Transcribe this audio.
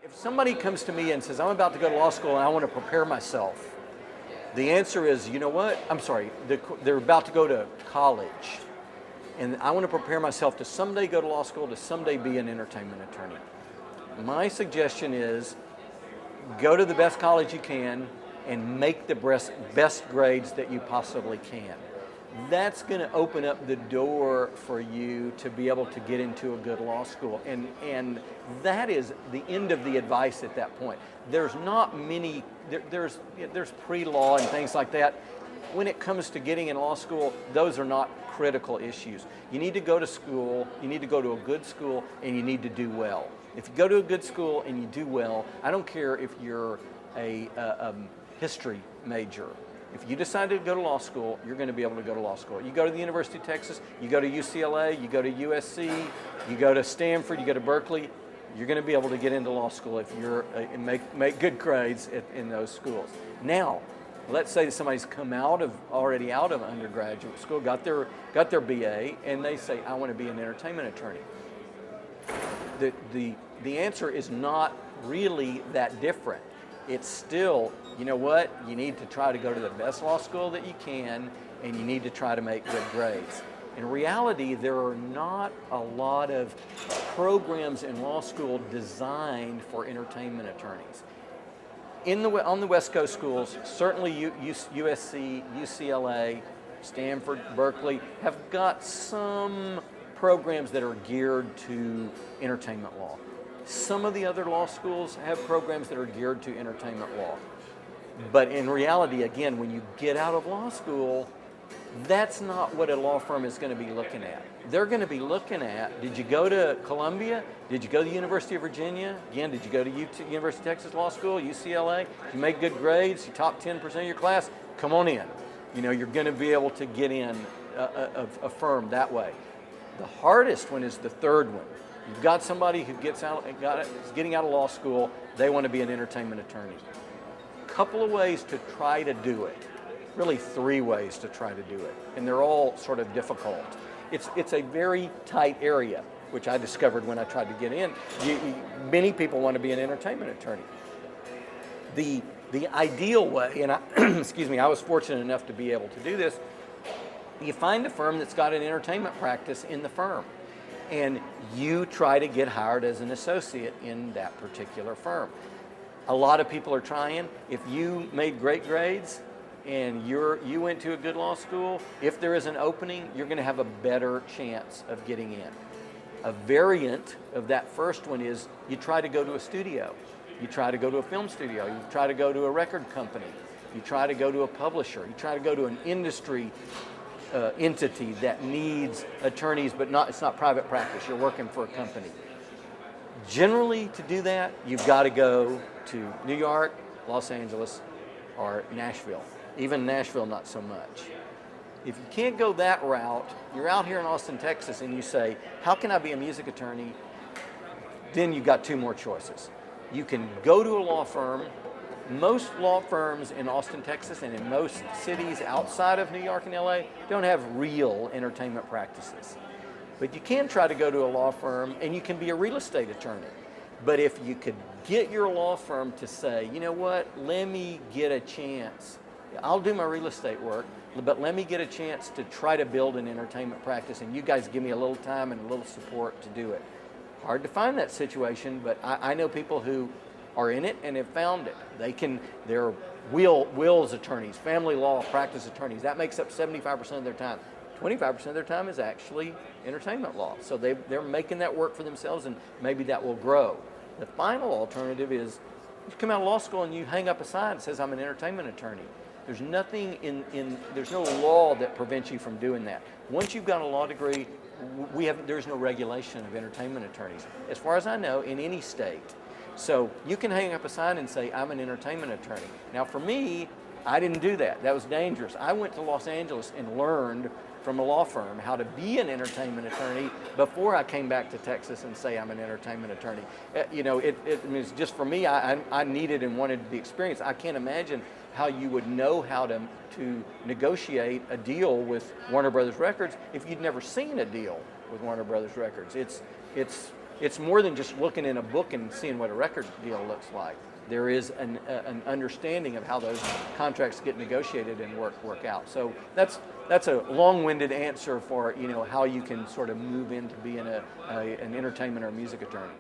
If somebody comes to me and says, I'm about to go to law school and I want to prepare myself, the answer is, you know what? I'm sorry, they're about to go to college and I want to prepare myself to someday go to law school, to someday be an entertainment attorney. My suggestion is go to the best college you can and make the best grades that you possibly can. That's going to open up the door for you to be able to get into a good law school. And that is the end of the advice at that point. There's not many, there's pre-law and things like that. When it comes to getting in law school, those are not critical issues. You need to go to school, you need to go to a good school, and you need to do well. If you go to a good school and you do well, I don't care if you're a history major. If you decide to go to law school, you're going to be able to go to law school. You go to the University of Texas, you go to UCLA, you go to USC, you go to Stanford, you go to Berkeley, you're going to be able to get into law school if you're make good grades in those schools. Now, let's say somebody's come already out of undergraduate school, got their BA, and they say, I want to be an entertainment attorney. The answer is not really that different. It's still, you know what, you need to try to go to the best law school that you can, and you need to try to make good grades. In reality, there are not a lot of programs in law school designed for entertainment attorneys. On the West Coast schools, certainly USC, UCLA, Stanford, Berkeley have got some programs that are geared to entertainment law. Some of the other law schools have programs that are geared to entertainment law. But in reality, again, when you get out of law school, that's not what a law firm is going to be looking at. They're going to be looking at, did you go to Columbia? Did you go to the University of Virginia? Again, did you go to University of Texas Law School, UCLA? Did you make good grades? You top 10% of your class? Come on in. You know, you're going to be able to get in a firm that way. The hardest one is the third one. You've got somebody who is getting out of law school, they want to be an entertainment attorney. A couple of ways to try to do it. Really 3 ways to try to do it, and they're all sort of difficult. It's a very tight area, which I discovered when I tried to get in. Many people want to be an entertainment attorney. The ideal way, and I was fortunate enough to be able to do this, you find a firm that's got an entertainment practice in the firm, and you try to get hired as an associate in that particular firm. A lot of people are trying. If you made great grades and you went to a good law school, if there is an opening, you're going to have a better chance of getting in. A variant of that first one is you try to go to a studio. You try to go to a film studio. You try to go to a record company. You try to go to a publisher. You try to go to an industry entity that needs attorneys, but it's not private practice. You're working for a company. Generally, to do that, you've got to go to New York, Los Angeles, or Nashville. Even Nashville, not so much. If you can't go that route, you're out here in Austin, Texas, and you say, how can I be a music attorney? Then you've got 2 more choices. You can go to a law firm. Most law firms in Austin, Texas, and in most cities outside of New York and LA don't have real entertainment practices. But you can try to go to a law firm, and you can be a real estate attorney. But if you could get your law firm to say, you know what, let me get a chance. I'll do my real estate work, but let me get a chance to try to build an entertainment practice, and you guys give me a little time and a little support to do it. Hard to find that situation, but I know people who are in it and have found it. They're wills attorneys, family law practice attorneys. That makes up 75% of their time. 25% of their time is actually entertainment law. So they're making that work for themselves, and maybe that will grow. The final alternative is you come out of law school and you hang up a sign that says I'm an entertainment attorney. There's nothing there's no law that prevents you from doing that. Once you've got a law degree, there's no regulation of entertainment attorneys, as far as I know, in any state. So you can hang up a sign and say, I'm an entertainment attorney. Now for me, I didn't do that. That was dangerous. I went to Los Angeles and learned from a law firm how to be an entertainment attorney before I came back to Texas and say I'm an entertainment attorney. You know, it means just for me, I needed and wanted the experience. I can't imagine how you would know how to negotiate a deal with Warner Brothers Records if you'd never seen a deal with Warner Brothers Records. It's it's more than just looking in a book and seeing what a record deal looks like. There is an understanding of how those contracts get negotiated and work out. So that's a long-winded answer for how you can sort of move into being an entertainment or music attorney.